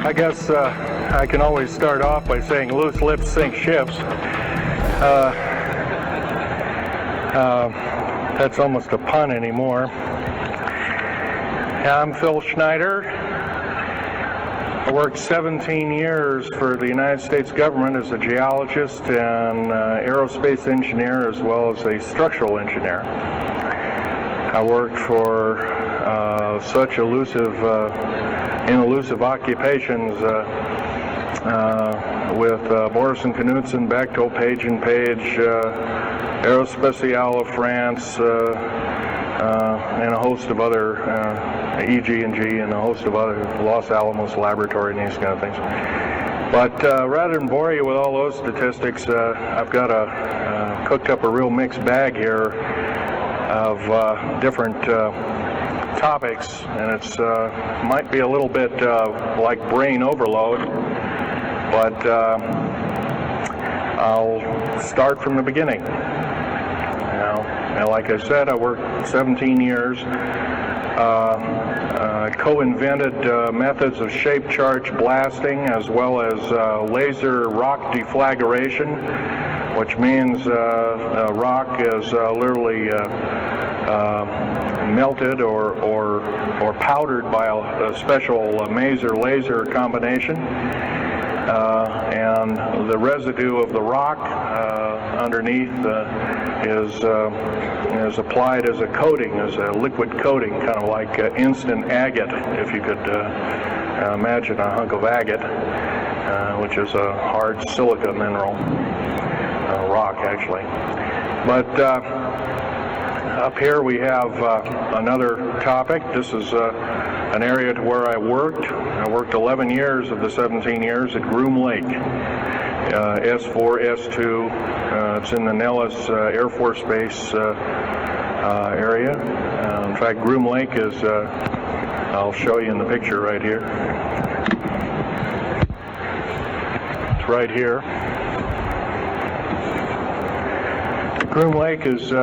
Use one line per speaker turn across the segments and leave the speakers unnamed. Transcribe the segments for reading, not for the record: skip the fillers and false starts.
I guess I can always start off by saying loose lips sink ships. That's almost a pun anymore. I'm Phil Schneider. I worked 17 years for the United States government as a geologist and aerospace engineer, as well as a structural engineer. I worked for such elusive occupations with Morrison Knudsen, Bechtel, Page & Page, Aerospatiale of France, and a host of other, EG&G, and a host of other, Los Alamos Laboratory and these kind of things. But rather than bore you with all those statistics, I've got cooked up a real mixed bag here of different topics, and it's might be a little bit like brain overload, but I'll start from the beginning. Now, like I said, I worked 17 years, co-invented methods of shape charge blasting as well as laser rock deflagration, which means rock is literally melted or powdered by a special laser combination, and the residue of the rock underneath is applied as a coating, as a liquid coating, kind of like instant agate, if you could imagine a hunk of agate, which is a hard silica mineral, rock actually. But up here we have another topic. This is an area where I worked. I worked 11 years of the 17 years at Groom Lake, S4, S2. It's in the Nellis Air Force Base area. In fact, Groom Lake is, I'll show you in the picture right here. It's right here. Groom Lake is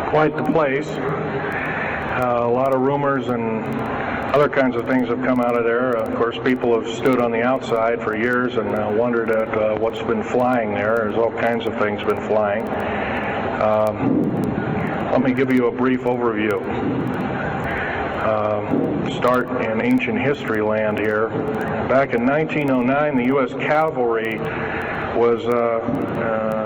quite the place. A lot of rumors and other kinds of things have come out of there. Of course, people have stood on the outside for years and wondered at what's been flying there. There's all kinds of things been flying. Let me give you a brief overview. Start in ancient history land here. Back in 1909, the U.S. cavalry was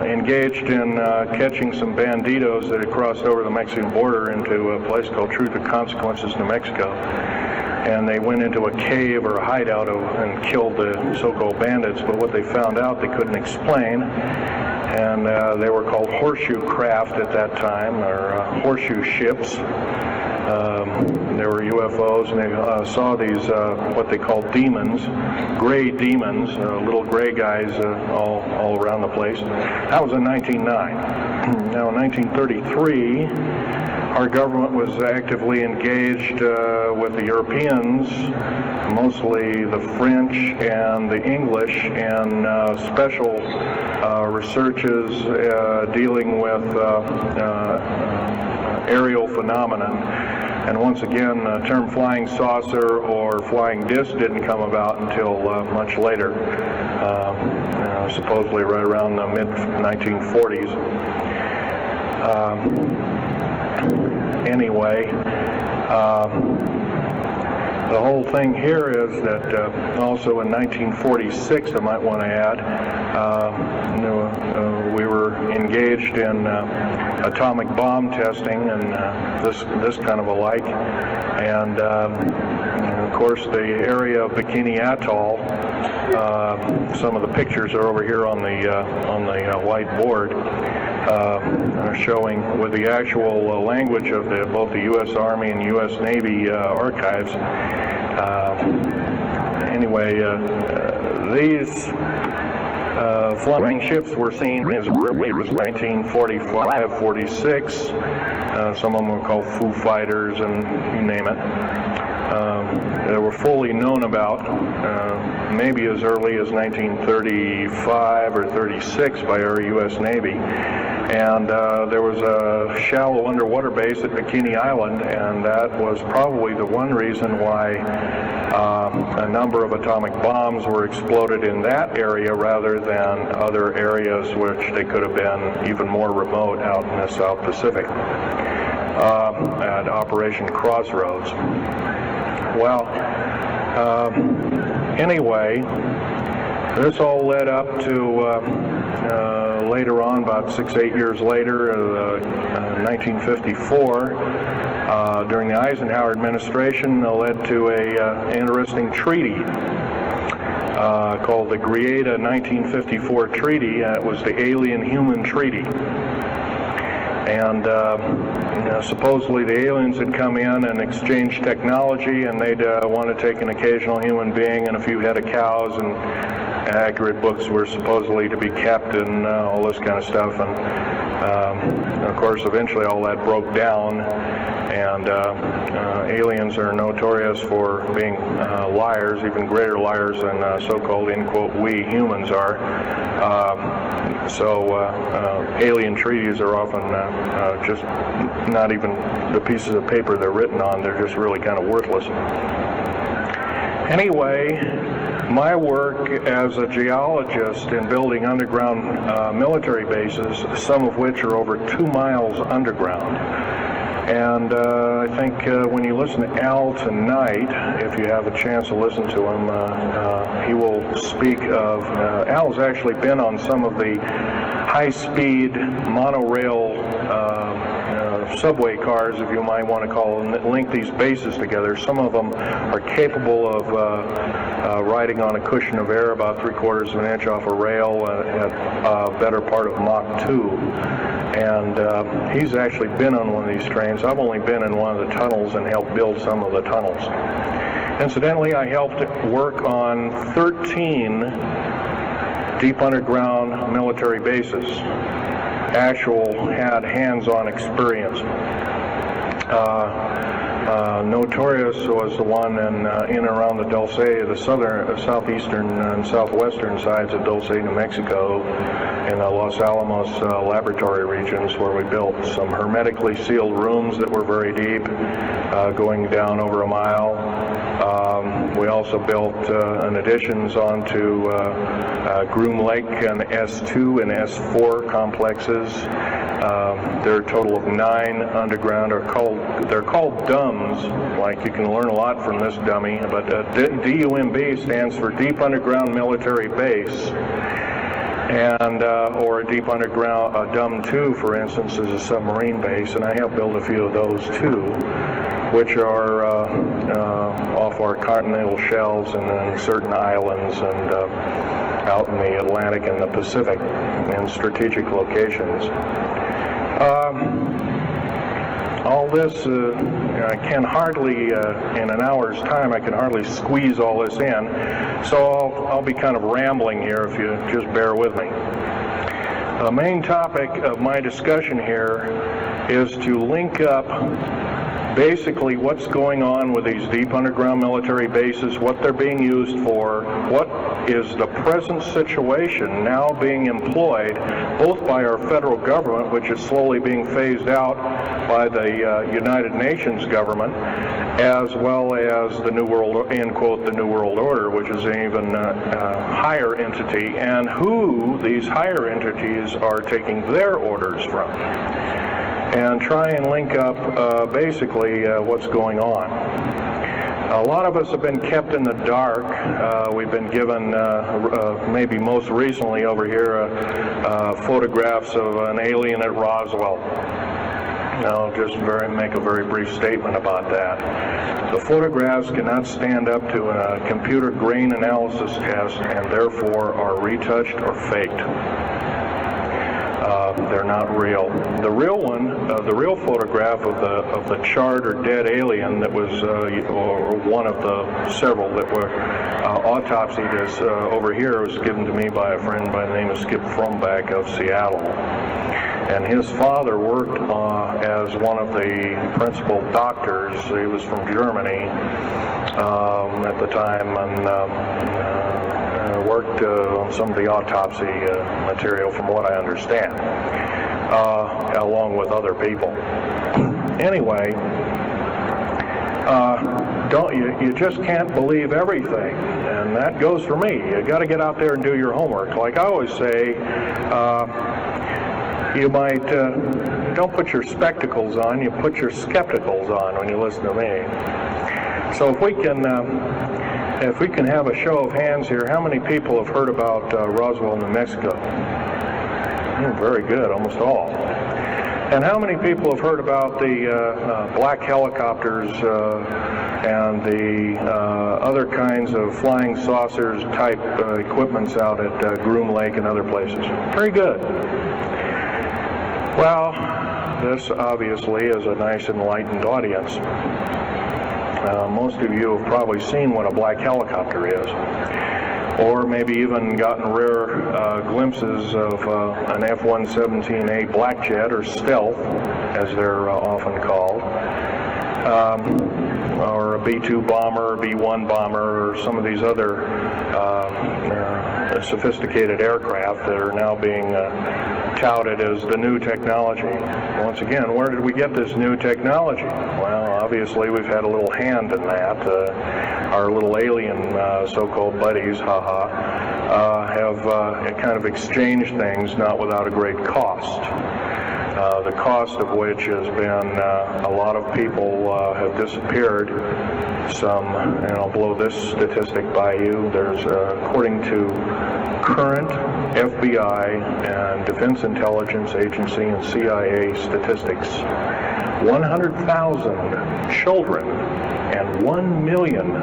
engaged in catching some banditos that had crossed over the Mexican border into a place called Truth or Consequences, New Mexico. And they went into a cave or a hideout and killed the so-called bandits, but what they found out they couldn't explain, and they were called horseshoe craft at that time, or horseshoe ships. There were UFOs, and they saw these, what they called demons, gray demons, little gray guys all around the place. That was in 1909. Now, in 1933, our government was actively engaged with the Europeans, mostly the French and the English, in special researches dealing with aerial phenomenon. And once again, the term flying saucer or flying disc didn't come about until much later, supposedly right around the mid-1940s. Anyway, the whole thing here is that also in 1946, I might want to add, we were engaged in atomic bomb testing and this kind of a like, and of course the area of Bikini Atoll. Some of the pictures are over here on the white board, showing with the actual language of both the U.S. Army and U.S. Navy archives. Anyway, these flying ships were seen as early as 1945, 46. Some of them were called Foo Fighters, and you name it. They were fully known about maybe as early as 1935 or 36 by our U.S. Navy. And there was a shallow underwater base at Bikini Island, and that was probably the one reason why a number of atomic bombs were exploded in that area rather than other areas which they could have been even more remote out in the South Pacific at Operation Crossroads. Well, anyway, this all led up to later on, about 6-8 years later, 1954, during the Eisenhower administration, led to an interesting treaty called the Greada 1954 Treaty. It was the Alien-Human Treaty. And supposedly the aliens had come in and exchanged technology, and they'd want to take an occasional human being and a few head of cows, and accurate books were supposedly to be kept, and all this kind of stuff. And of course, eventually all that broke down, and aliens are notorious for being liars, even greater liars than so-called, in quote, we humans are. So alien treaties are often just not even the pieces of paper they're written on. They're just really kind of worthless. Anyway, my work as a geologist in building underground military bases, some of which are over 2 miles underground. And I think when you listen to Al tonight, if you have a chance to listen to him, he will speak of, Al's actually been on some of the high-speed monorail subway cars, if you might want to call them, that link these bases together. Some of them are capable of riding on a cushion of air about 3/4 of an inch off a rail at a better part of Mach 2. And he's actually been on one of these trains. I've only been in one of the tunnels and helped build some of the tunnels. Incidentally, I helped work on 13 deep underground military bases. Had hands-on experience. Notorious was the one in and around the Dulce, the southeastern and southwestern sides of Dulce, New Mexico, in the Los Alamos laboratory regions, where we built some hermetically sealed rooms that were very deep, going down over a mile. We also built additions onto Groom Lake and S2 and S4 complexes. There are a total of 9 underground. They're called DUMBs. Like, you can learn a lot from this dummy, but DUMB stands for Deep Underground Military Base. And or a deep underground, DUM-2, for instance, is a submarine base, and I have built a few of those too, which are off our continental shelves and then certain islands and out in the Atlantic and the Pacific in strategic locations. All this, I can hardly, in an hour's time, I can hardly squeeze all this in, so I'll be kind of rambling here if you just bear with me. The main topic of my discussion here is to link up basically what's going on with these deep underground military bases, what they're being used for, what is the present situation now being employed both by our federal government, which is slowly being phased out by the United Nations government, as well as the New World, end quote, the New World Order, which is an even higher entity, and who these higher entities are taking their orders from, and try and link up basically what's going on. A lot of us have been kept in the dark. We've been given, maybe most recently over here, photographs of an alien at Roswell. I'll just make a very brief statement about that. The photographs cannot stand up to a computer grain analysis test and therefore are retouched or faked. They're not real. The real one, the real photograph of the charred or dead alien that was, or one of the several that were autopsied, is over here, was given to me by a friend by the name of Skip Fromback of Seattle. And his father worked as one of the principal doctors. He was from Germany at the time, and worked on some of the autopsy material, from what I understand. along with other people. Anyway, you just can't believe everything, and that goes for me. You got to get out there and do your homework. Like I always say, you might don't put your spectacles on, you put your skepticals on when you listen to me. So if we can have a show of hands here, how many people have heard about Roswell, New Mexico? Very good, almost all. And how many people have heard about the black helicopters and the other kinds of flying saucers type equipments out at Groom Lake and other places? Very good. Well, this obviously is a nice enlightened audience. Most of you have probably seen what a black helicopter is, or maybe even gotten rare glimpses of an F-117A black jet, or stealth, as they're often called, or a B-2 bomber, or B-1 bomber, or some of these other sophisticated aircraft that are now being touted as the new technology. Once again, where did we get this new technology? Well, obviously we've had a little hand in that. Our little alien so-called buddies, have kind of exchanged things, not without a great cost. The cost of which has been a lot of people have disappeared. Some, and I'll blow this statistic by you, there's, according to current FBI and Defense Intelligence Agency and CIA statistics, 100,000 children and 1 million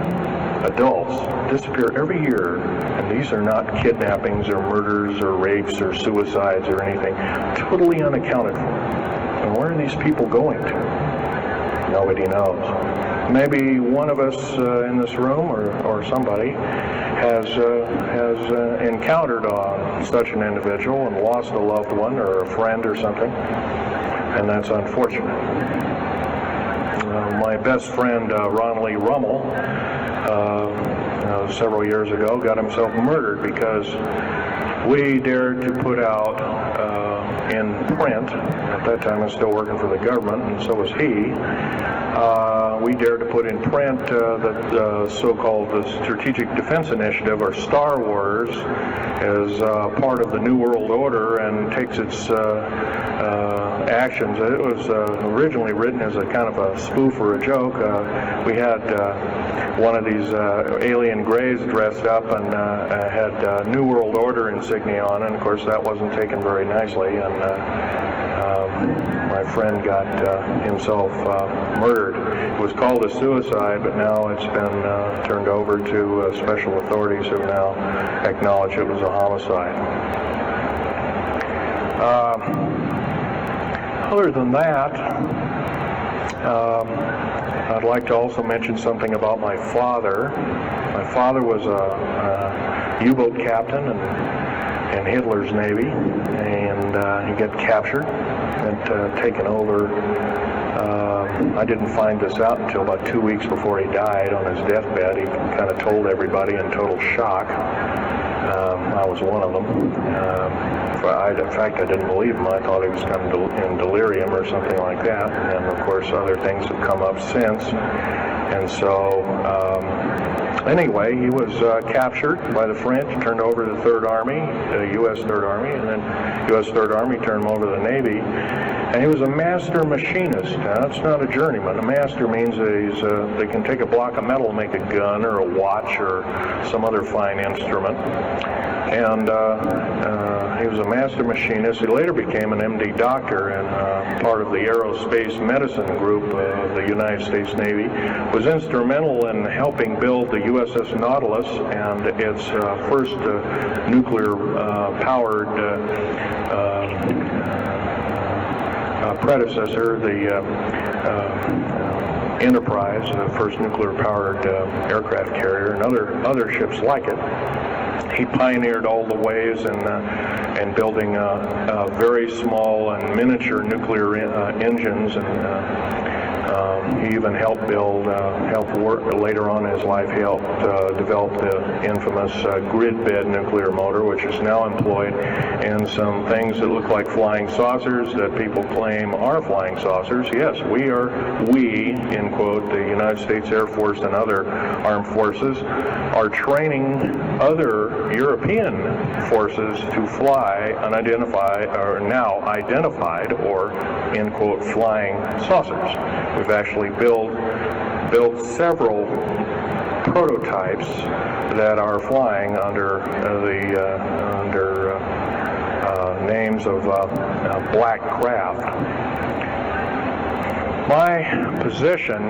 adults disappear every year, and these are not kidnappings or murders or rapes or suicides or anything, totally unaccounted for. And where are these people going to? Nobody knows. Maybe one of us in this room or somebody has encountered such an individual and lost a loved one or a friend or something, and that's unfortunate. My best friend, Ron Lee Rummel, several years ago got himself murdered because we dared to put out in print, at that time I was still working for the government, and so was he, we dared to put in print the so-called Strategic Defense Initiative, or Star Wars, as part of the New World Order and takes its actions. It was originally written as a kind of a spoof or a joke. We had one of these alien greys dressed up and had New World Order insignia on, and of course that wasn't taken very nicely, and my friend got himself murdered. It was called a suicide, but now it's been turned over to special authorities who now acknowledge it was a homicide. Other than that, I'd like to also mention something about my father. My father was a U-boat captain in Hitler's Navy, and he got captured and taken over. I didn't find this out until about 2 weeks before he died on his deathbed. He kind of told everybody in total shock. I was one of them. In fact, I didn't believe him. I thought he was kind of in delirium or something like that. And of course, other things have come up since. And so, anyway, he was captured by the French, turned over to the Third Army, the U.S. Third Army, and then U.S. Third Army turned him over to the Navy. And he was a master machinist. Now, that's not a journeyman. A master means they can take a block of metal and make a gun or a watch or some other fine instrument. And he was a master machinist. He later became an MD doctor and part of the aerospace medicine group of the United States Navy. Was instrumental in helping build the USS Nautilus and its first nuclear-powered predecessor, the Enterprise, the first nuclear-powered aircraft carrier, and other ships like it. He pioneered all the ways in building very small and miniature nuclear engines and He even helped build, later on in his life, he helped develop the infamous grid bed nuclear motor, which is now employed in some things that look like flying saucers that people claim are flying saucers. Yes, we, in quote, the United States Air Force and other armed forces, are training other European forces to fly unidentified, or now identified, or, in quote, flying saucers. We've actually built several prototypes that are flying under names of black craft. My position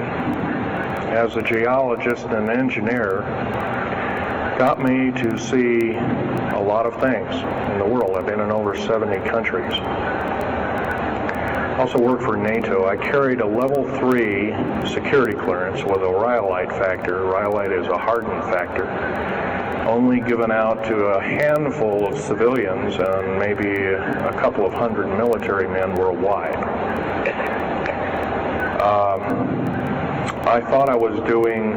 as a geologist and engineer got me to see a lot of things in the world. I've been in over 70 countries. I also worked for NATO. I carried a level 3 security clearance with a rhyolite factor. Rhyolite is a hardened factor, only given out to a handful of civilians and maybe a couple of hundred military men worldwide. I thought I was doing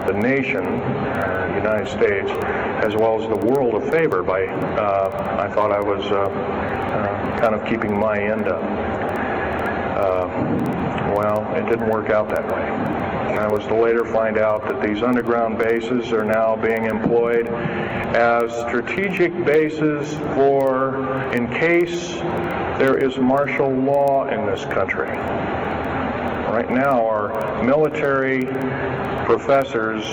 the nation, United States, as well as the world a favor by, I thought I was kind of keeping my end up. Well, it didn't work out that way. And I was to later find out that these underground bases are now being employed as strategic bases for, in case there is martial law in this country. Right now, our military professors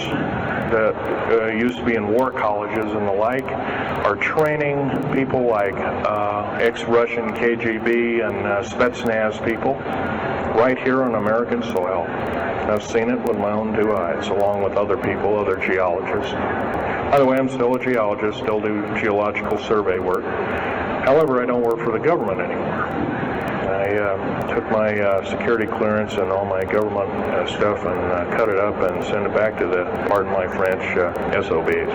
that used to be in war colleges and the like are training people like ex-Russian KGB and Spetsnaz people right here on American soil. I've seen it with my own 2 eyes, along with other people, other geologists. By the way, I'm still a geologist, still do geological survey work. However, I don't work for the government anymore. I took my security clearance and all my government stuff and cut it up and sent it back to the, pardon my French, SOBs.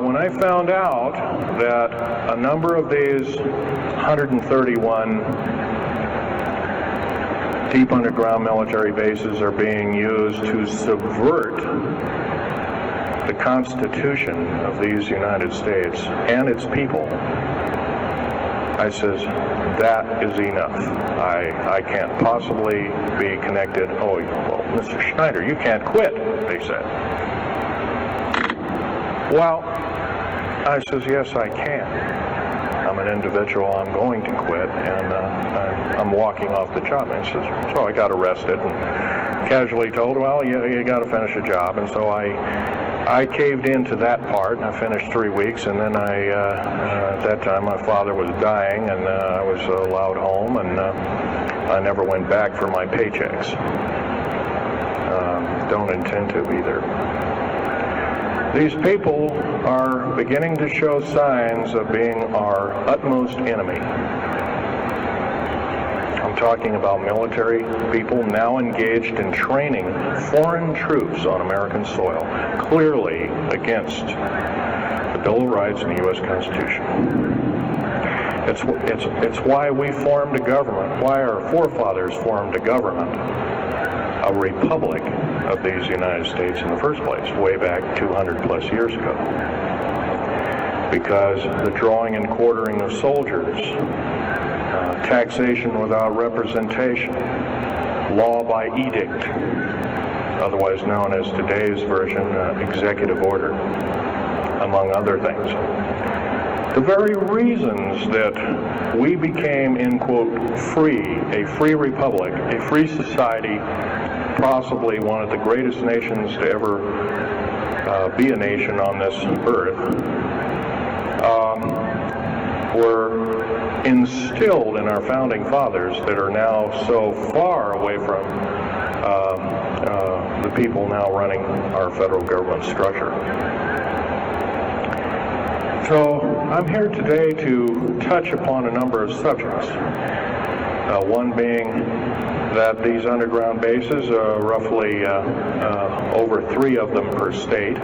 When I found out that a number of these 131 deep underground military bases are being used to subvert the Constitution of these United States and its people, I says, that is enough. I can't possibly be connected. Oh, well, Mr. Schneider, you can't quit, they said. Well, I says, yes, I can. I'm an individual, I'm going to quit, and I'm walking off the job. And he says, so I got arrested and casually told, well, you got to finish a job. And so I caved into that part, and I finished 3 weeks, and then at that time, my father was dying, and I was allowed home, and I never went back for my paychecks. Don't intend to either. These people are beginning to show signs of being our utmost enemy. I'm talking about military people now engaged in training foreign troops on American soil, clearly against the Bill of Rights and the U.S. Constitution. It's why we formed a government, why our forefathers formed a government, a republic of these United States in the first place, way back 200 plus years ago. Because the drawing and quartering of soldiers, taxation without representation, law by edict, otherwise known as today's version, executive order, among other things. The very reasons that we became, in quote, free, a free republic, a free society, possibly one of the greatest nations to ever be a nation on this earth, were instilled in our founding fathers that are now so far away from the people now running our federal government structure. So I'm here today to touch upon a number of subjects. One being that these underground bases, roughly over 3 of them per state.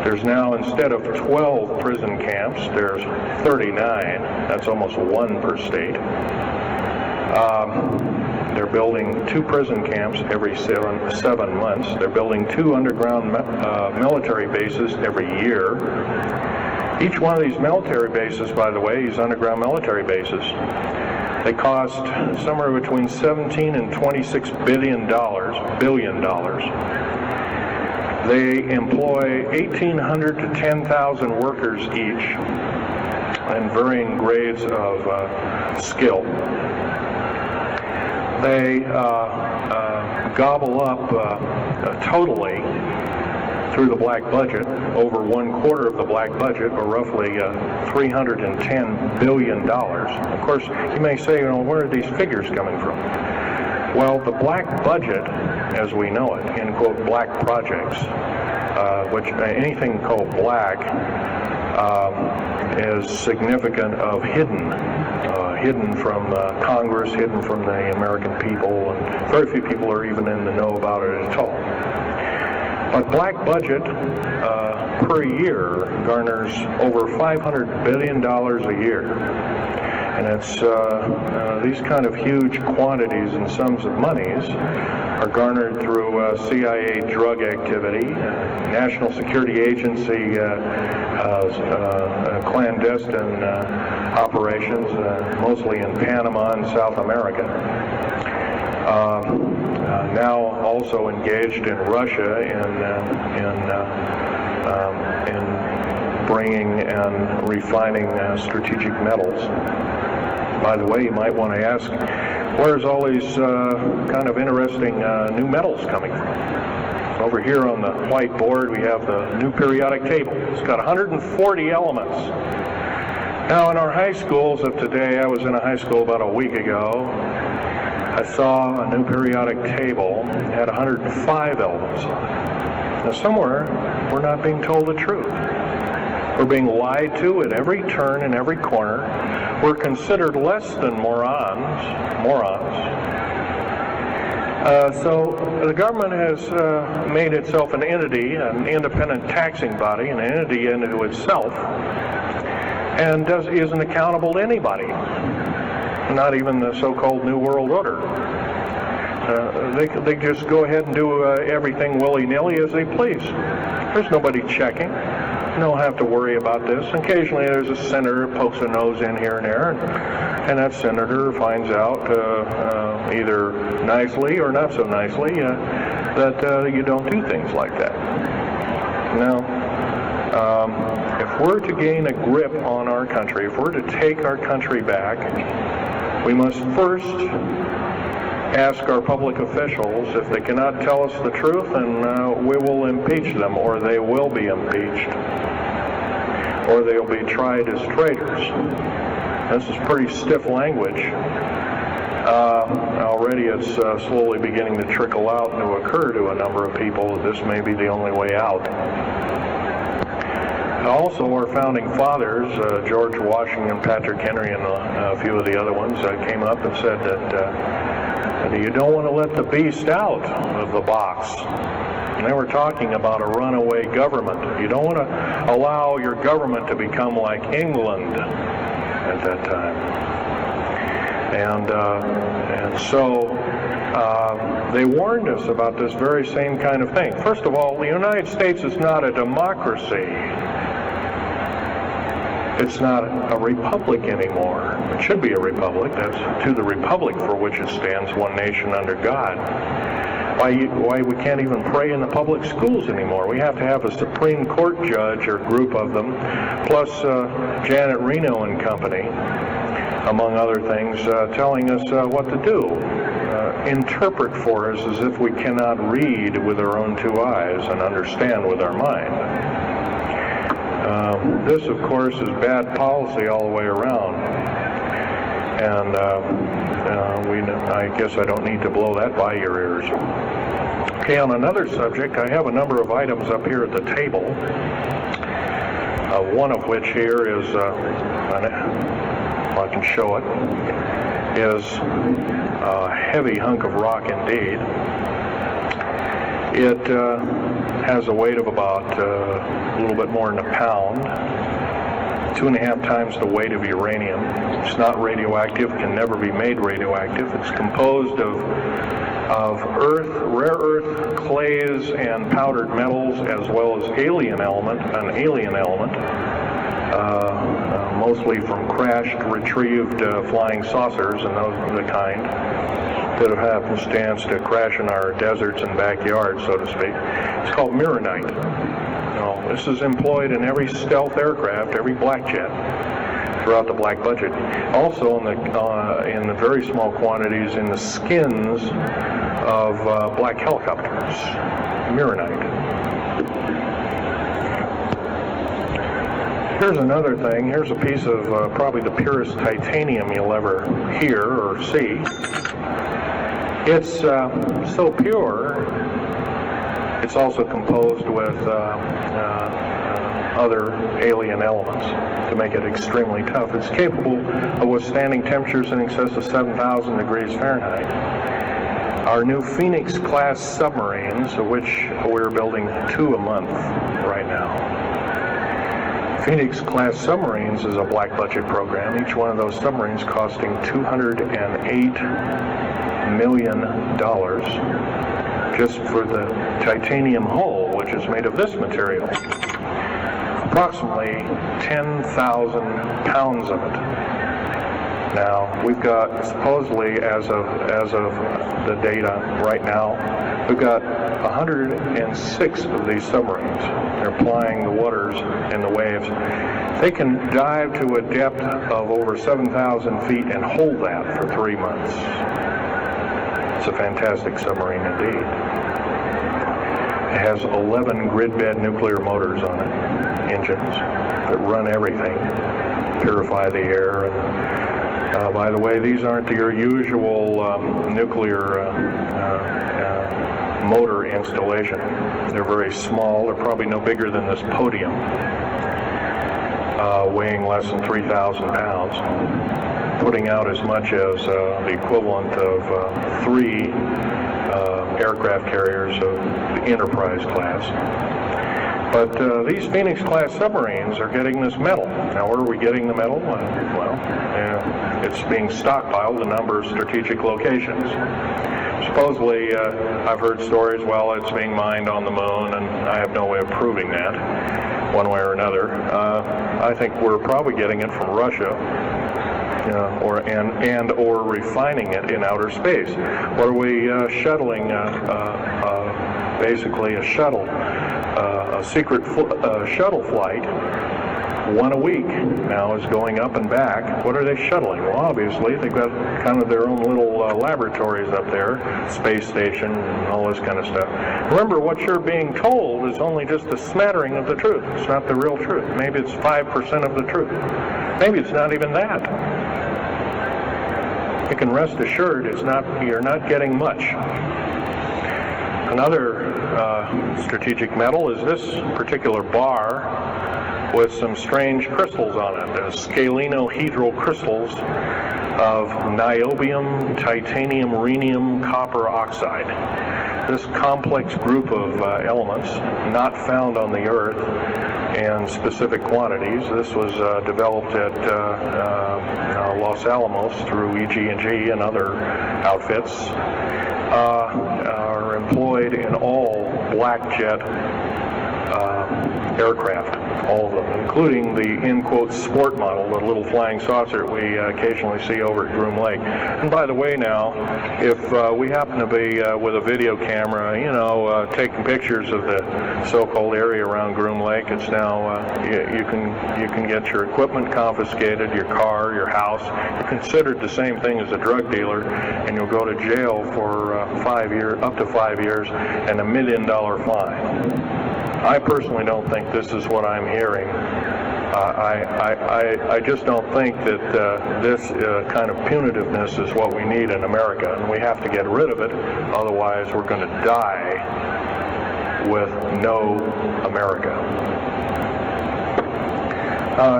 There's now, instead of 12 prison camps, there's 39. That's almost 1 per state. building 2 prison camps every 7 months. They're building 2 underground military bases every year. Each one of these military bases, by the way, these underground military bases, they cost somewhere between $17 and $26 billion. They employ 1,800 to 10,000 workers each in varying grades of skill. They gobble up totally through the black budget, over 1/4 of the black budget, or roughly $310 billion. Of course, you may say, where are these figures coming from? Well, the black budget, as we know it, in quote, black projects, which anything called black is significant of hidden from Congress, hidden from the American people, and very few people are even in the know about it at all. But black budget per year garners over $500 billion a year. And it's these kind of huge quantities and sums of monies are garnered through CIA drug activity, National Security Agency clandestine operations, mostly in Panama and South America. Now also engaged in Russia in bringing and refining strategic metals. By the way, you might want to ask, where's all these kind of interesting new metals coming from? Over here on the whiteboard, we have the new periodic table. It's got 140 elements. Now, in our high schools of today, I was in a high school about a week ago, I saw a new periodic table that had 105 elements on it. Now, somewhere, we're not being told the truth. We're being lied to at every turn and every corner. We're considered less than morons. So the government has made itself an entity, an independent taxing body, an entity into itself, and isn't accountable to anybody, not even the so-called New World Order. They just go ahead and do everything willy-nilly as they please. There's nobody checking. You don't have to worry about this. Occasionally there's a senator who pokes a nose in here and there, and that senator finds out either nicely or not so nicely that you don't do things like that. Now, if we're to gain a grip on our country, if we're to take our country back, we must first ask our public officials if they cannot tell us the truth, and we will impeach them, or they will be impeached, or they'll be tried as traitors. This is pretty stiff language. Already it's slowly beginning to trickle out and to occur to a number of people that this may be the only way out. Also, our founding fathers, George Washington, Patrick Henry, and a few of the other ones, came up and said that you don't want to let the beast out of the box. And they were talking about a runaway government. You don't want to allow your government to become like England at that time. And so they warned us about this very same kind of thing. First of all, the United States is not a democracy. It's not a republic anymore. It should be a republic. That's to the republic for which it stands, one nation under God. Why we can't even pray in the public schools anymore. We have to have a Supreme Court judge or group of them, plus Janet Reno and company, among other things, telling us what to do. Interpret for us as if we cannot read with our own 2 eyes and understand with our mind. This, of course, is bad policy all the way around, and I guess I don't need to blow that by your ears. Okay, on another subject, I have a number of items up here at the table, one of which here is, if I can show it, is a heavy hunk of rock indeed. It has a weight of about a little bit more than a pound. 2.5 times the weight of uranium. It's not radioactive, can never be made radioactive. It's composed of earth, rare earth, clays, and powdered metals, as well as an alien element, mostly from crashed, retrieved flying saucers and those of the kind that have happenstance to crash in our deserts and backyards, so to speak. It's called mironite. This is employed in every stealth aircraft, every black jet throughout the black budget. Also in the very small quantities in the skins of black helicopters. Mironite. Here's another thing. Here's a piece of probably the purest titanium you'll ever hear or see. It's so pure, it's also composed with other alien elements to make it extremely tough. It's capable of withstanding temperatures in excess of 7,000 degrees Fahrenheit. Our new Phoenix-class submarines, of which we're building 2 a month right now. Phoenix-class submarines is a black budget program. Each one of those submarines costing $208 million just for the titanium hull, which is made of this material. Approximately 10,000 pounds of it. Now, we've got, supposedly, as of the data right now, we've got 106 of these submarines. They're plying the waters and the waves. They can dive to a depth of over 7,000 feet and hold that for 3 months. It's a fantastic submarine indeed. It has 11 grid-bed nuclear motors on it, engines that run everything, purify the air. And by the way, these aren't your usual nuclear motor installation. They're very small. They're probably no bigger than this podium, weighing less than 3,000 pounds, putting out as much as the equivalent of 3 aircraft carriers of the Enterprise class. But these Phoenix-class submarines are getting this metal. Now, where are we getting the metal? It's being stockpiled in a number of strategic locations. Supposedly, I've heard stories, well, it's being mined on the moon, and I have no way of proving that, one way or another. I think we're probably getting it from Russia, or refining it in outer space. What are we shuttling? Basically, a shuttle, a secret shuttle flight. 1 a week now is going up and back. What are they shuttling? Well, obviously, they've got kind of their own little laboratories up there, space station, and all this kind of stuff. Remember, what you're being told is only just a smattering of the truth. It's not the real truth. Maybe it's 5% of the truth. Maybe it's not even that. You can rest assured you're not getting much. Another strategic metal is this particular bar with some strange crystals on it, scalenohedral crystals of niobium, titanium, rhenium, copper oxide. This complex group of elements, not found on the Earth in specific quantities. This was developed at Los Alamos through EG&G and other outfits, are employed in all black jet aircraft, all of them, including the, in quotes, sport model, the little flying saucer we occasionally see over at Groom Lake. And by the way now, if we happen to be with a video camera, taking pictures of the so-called area around Groom Lake, it's now, you can get your equipment confiscated, your car, your house. You're considered the same thing as a drug dealer, and you'll go to jail for 5 years, up to 5 years, and $1 million fine. I personally don't think this is what I'm hearing. I just don't think that this kind of punitiveness is what we need in America, and we have to get rid of it. Otherwise, we're going to die with no America.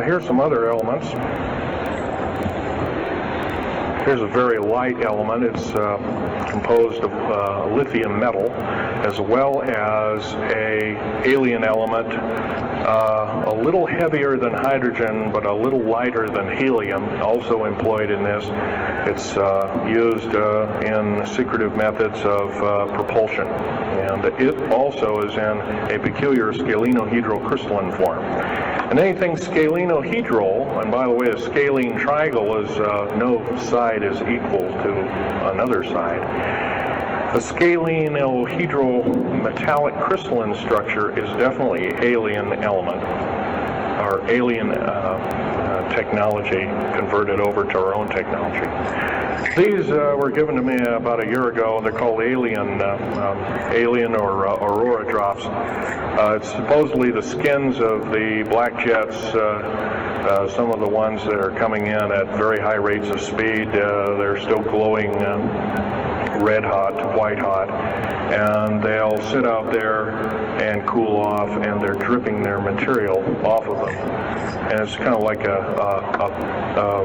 Here's some other elements. Here's a very light element. It's composed of lithium metal, as well as a alien element a little heavier than hydrogen, but a little lighter than helium, also employed in this. It's used in secretive methods of propulsion, and it also is in a peculiar scalenohedral crystalline form. And anything scalenohedral, and by the way, a scalene triangle is no side is equal to another side. The scalenohedral metallic crystalline structure is definitely alien element, or alien technology converted over to our own technology. These were given to me about a year ago. They're called alien or aurora drops. It's supposedly the skins of the black jets, some of the ones that are coming in at very high rates of speed. They're still glowing red hot to white hot, and they'll sit out there and cool off, and they're dripping their material off of them. And it's kind of like a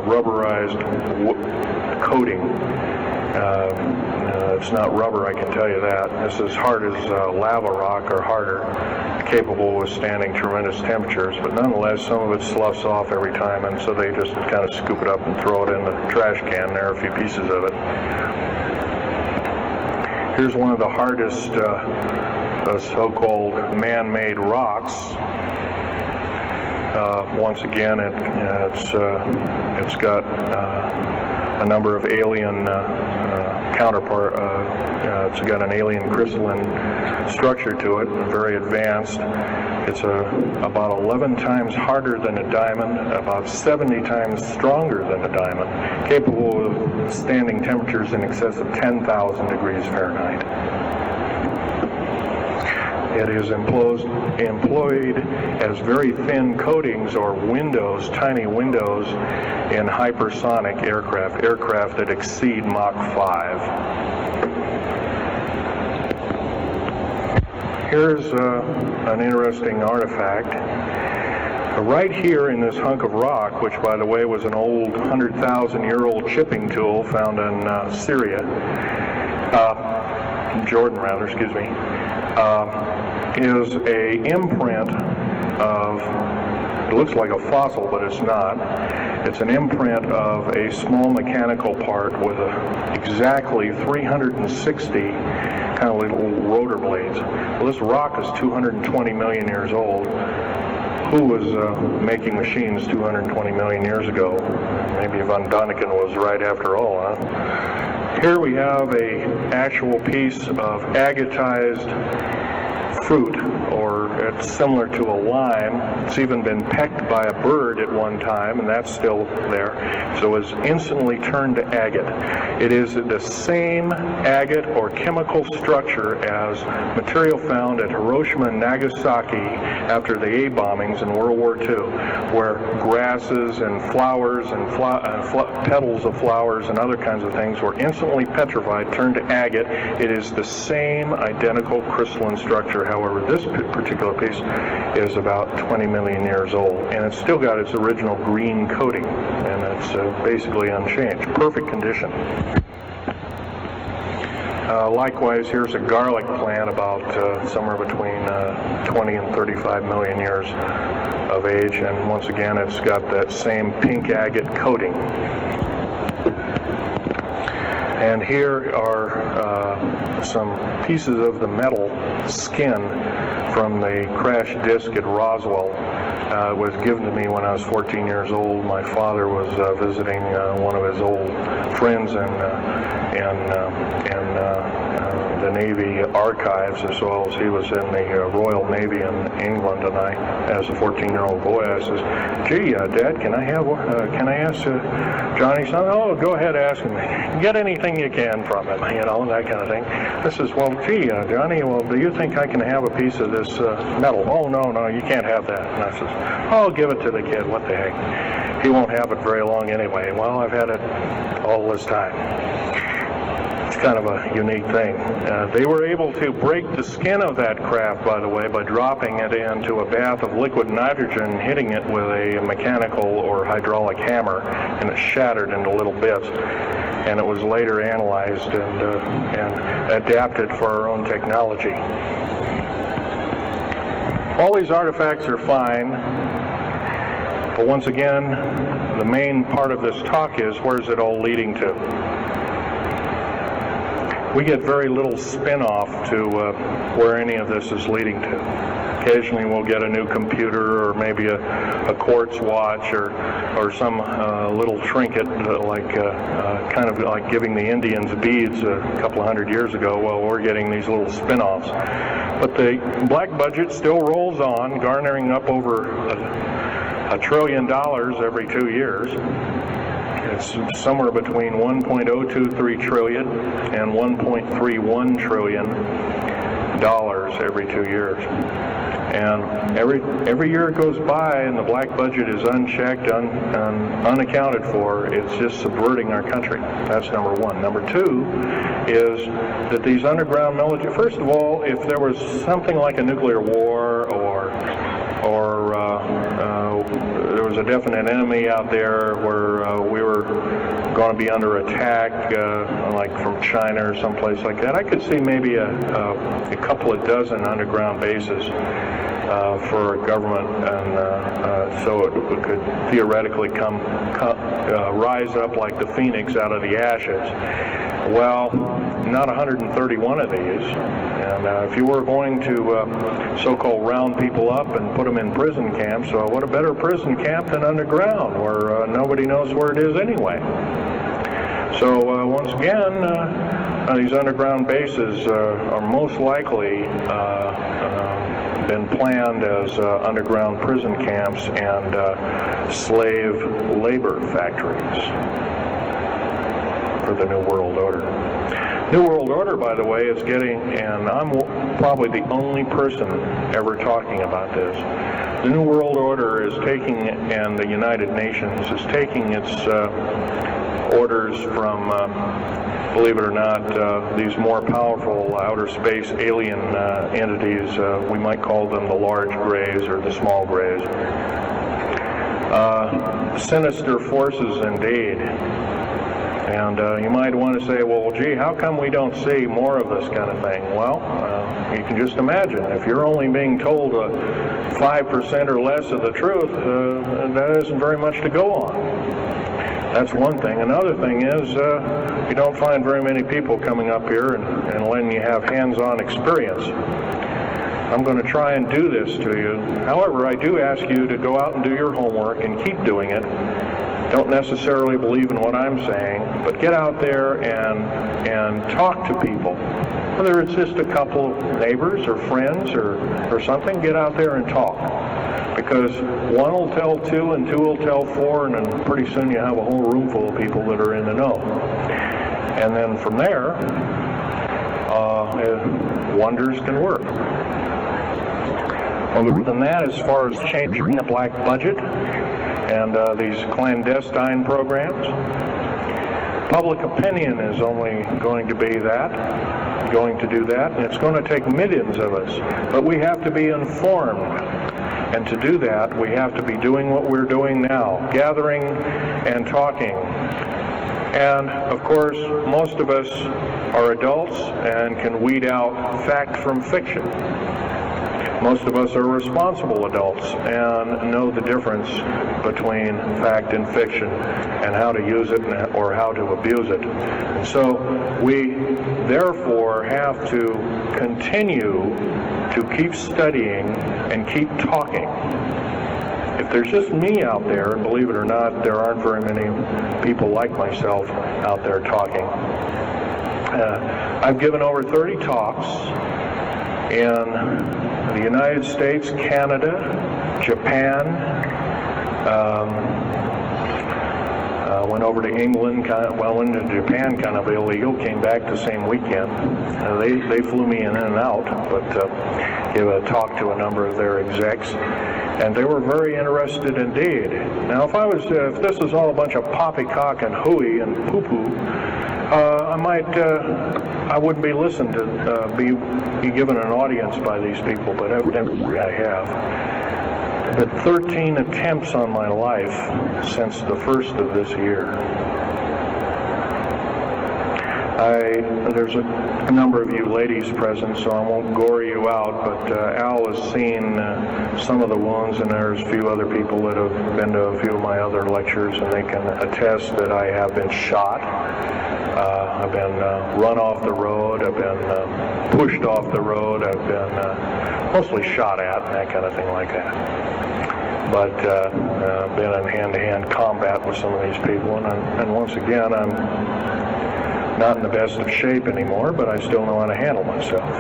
rubberized coating. It's not rubber, I can tell you that. It's as hard as lava rock or harder, capable of withstanding tremendous temperatures, but nonetheless some of it sloughs off every time, and so they just kind of scoop it up and throw it in the trash can. There are a few pieces of it. Here's one of the hardest so-called man-made rocks. Once again, it's got a number of alien counterpart. It's got an alien crystalline structure to it, very advanced. It's about 11 times harder than a diamond, about 70 times stronger than a diamond, capable of standing temperatures in excess of 10,000 degrees Fahrenheit. It is employed as very thin coatings or windows, tiny windows, in hypersonic aircraft that exceed Mach 5. Here's an interesting artifact. Right here in this hunk of rock, which by the way was an old 100,000-year-old chipping tool found in Jordan, is a imprint of, it looks like a fossil, but it's not. It's an imprint of a small mechanical part with exactly 360 kind of little rotor blades. Well, this rock is 220 million years old. Who was making machines 220 million years ago? Maybe Von Däniken was right after all, huh? Here we have an actual piece of agatized fruit, or it's similar to a lime. It's even been pecked by a bird at one time, and that's still there. So it's instantly turned to agate. It is the same agate or chemical structure as material found at Hiroshima and Nagasaki after the A bombings in World War II, where grasses and flowers and petals of flowers and other kinds of things were instantly petrified, turned to agate. It is the same identical crystalline structure. However, this particular piece is about 20 million years old, and it's still got its original green coating, and it's basically unchanged. Perfect condition. Likewise, here's a garlic plant about somewhere between 20 and 35 million years of age, and once again, it's got that same pink agate coating. And here are some pieces of the metal skin from the crash disk at Roswell. It was given to me when I was 14 years old. My father was visiting one of his old friends in the Navy archives, as well as he was in the Royal Navy in England. And I, as a 14-year-old boy, I says, "Gee, Dad, can I ask Johnny something?" "Oh, go ahead, ask him. Get anything you can from him, that kind of thing." I says, "Well, gee, Johnny, do you think I can have a piece of this metal?" "Oh, no, you can't have that." And I says, "I'll give it to the kid. What the heck? He won't have it very long anyway." Well, I've had it all this time. It's kind of a unique thing. They were able to break the skin of that craft, by the way, by dropping it into a bath of liquid nitrogen, hitting it with a mechanical or hydraulic hammer, and it shattered into little bits. And it was later analyzed and adapted for our own technology. All these artifacts are fine, but once again, the main part of this talk is, where's it all leading to? We get very little spin-off to where any of this is leading to. Occasionally we'll get a new computer, or maybe a quartz watch, or some little trinket, kind of like giving the Indians beads a couple of hundred years ago. Well, we're getting these little spin-offs. But the black budget still rolls on, garnering up over $1 trillion every 2 years. It's somewhere between 1.023 trillion and 1.31 trillion dollars every 2 years. And every year it goes by and the black budget is unchecked, unaccounted for, it's just subverting our country. That's number one. Number two is that these underground military, first of all, if there was something like a nuclear war or there was a definite enemy out there where we were going to be under attack, like from China or someplace like that, I could see maybe a couple of dozen underground bases for a government, and so it could theoretically rise up like the phoenix out of the ashes. Well, not 131 of these. And if you were going to so-called round people up and put them in prison camps, what a better prison camp than underground, where nobody knows where it is anyway. So once again, these underground bases are most likely been planned as underground prison camps and slave labor factories for the New World Order. New World Order, by the way, is getting, and I'm probably the only person ever talking about this, the New World Order is taking, and the United Nations is taking its orders from, believe it or not, these more powerful outer space alien entities. We might call them the large grays or the small grays. Sinister forces indeed. And you might want to say, well, gee, how come we don't see more of this kind of thing? Well, you can just imagine. If you're only being told 5% or less of the truth, that isn't very much to go on. That's one thing. Another thing is you don't find very many people coming up here and letting you have hands-on experience. I'm going to try and do this to you. However, I do ask you to go out and do your homework and keep doing it. Don't necessarily believe in what I'm saying, but get out there and talk to people. Whether it's just a couple of neighbors or friends or something, get out there and talk. Because one will tell two and two will tell four, and then pretty soon you have a whole room full of people that are in the know. And then from there, wonders can work. Other than that, as far as changing the black budget and these clandestine programs, public opinion is only going to do that, and it's going to take millions of us. But we have to be informed. And to do that, we have to be doing what we're doing now, gathering and talking. And, of course, most of us are adults and can weed out fact from fiction. Most of us are responsible adults and know the difference between fact and fiction and how to use it or how to abuse it. So we, therefore, have to continue to keep studying and keep talking. If there's just me out there, and believe it or not, there aren't very many people like myself out there talking. I've given over 30 talks in the United States, Canada, Japan, went over to England, went to Japan kind of illegal, came back the same weekend. They flew me in and out, but gave a talk to a number of their execs, and they were very interested indeed. Now, if this was all a bunch of poppycock and hooey and poo-poo, I wouldn't be listened to, be given an audience by these people, but evidently I have. But 13 attempts on my life since the first of this year. There's a number of you ladies present, so I won't gore you out, but Al has seen some of the wounds, and there's a few other people that have been to a few of my other lectures, and they can attest that I have been shot. I've been run off the road, I've been pushed off the road, I've been mostly shot at, and that kind of thing like that. But been in hand-to-hand combat with some of these people, and once again, I'm not in the best of shape anymore, but I still know how to handle myself.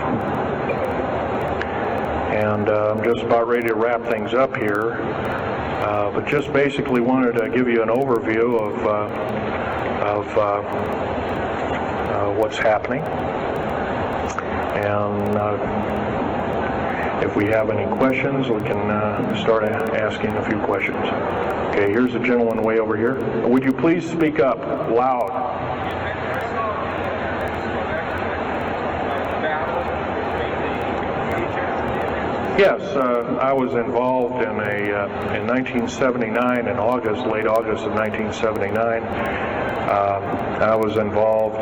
And I'm just about ready to wrap things up here, but just basically wanted to give you an overview of what's happening. And if we have any questions, we can start asking a few questions. Okay, here's a gentleman way over here. Would you please speak up loud? Yes, I was involved in in 1979, in August, late August of 1979. I was involved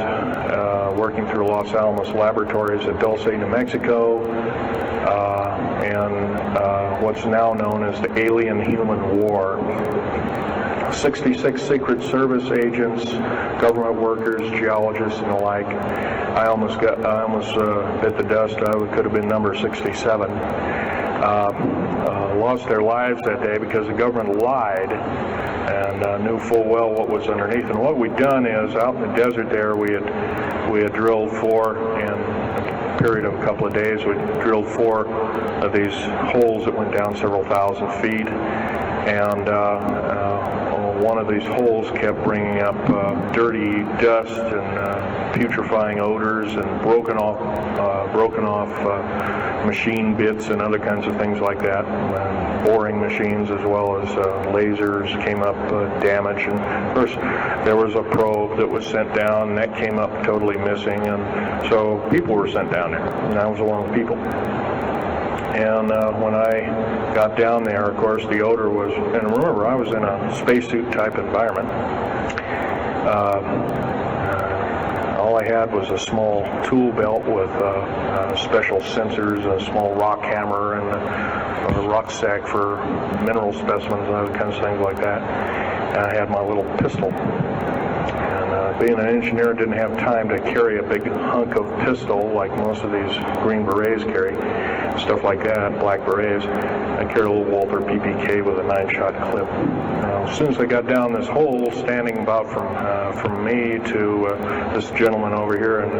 working through Los Alamos Laboratories at Dulce, New Mexico, and what's now known as the Alien-Human War. 66 Secret Service agents, government workers, geologists, and the like. I almost bit the dust. I could have been number 67. Lost their lives that day because the government lied and knew full well what was underneath. And what we'd done is, out in the desert there, we had drilled in a period of a couple of days, we drilled 4 of these holes that went down several thousand feet, and one of these holes kept bringing up dirty dust and putrefying odors and broken off machine bits and other kinds of things like that. Boring machines as well as lasers came up damaged. And of course, there was a probe that was sent down, and that came up totally missing. And so people were sent down there, and I was one of the people. And when I got down there, of course, the odor was, and remember, I was in a spacesuit type environment. All I had was a small tool belt with special sensors, a small rock hammer, and a rucksack for mineral specimens and other kinds of things like that. And I had my little pistol. And being an engineer, didn't have time to carry a big hunk of pistol like most of these Green Berets carry, stuff like that, black berets. I carried a little Walther PPK with a 9-shot clip. As soon as I got down this hole, standing about from me to this gentleman over here in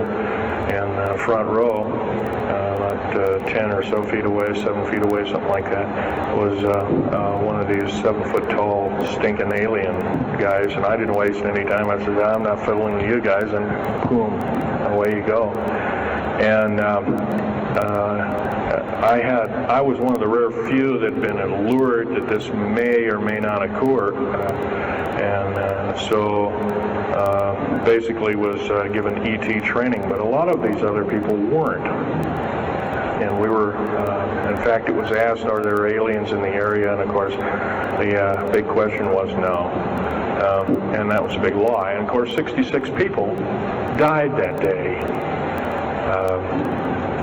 front row, about 10 or so feet away, 7 feet away, something like that, was one of these 7-foot-tall stinking alien guys, and I didn't waste any time. I said, I'm not fiddling with you guys, and boom, away you go. And I was one of the rare few that had been allured that this may or may not occur, and so basically was given ET training, but a lot of these other people weren't. And we were, in fact, it was asked, are there aliens in the area? And of course, the big question was no. And that was a big lie. And of course, 66 people died that day.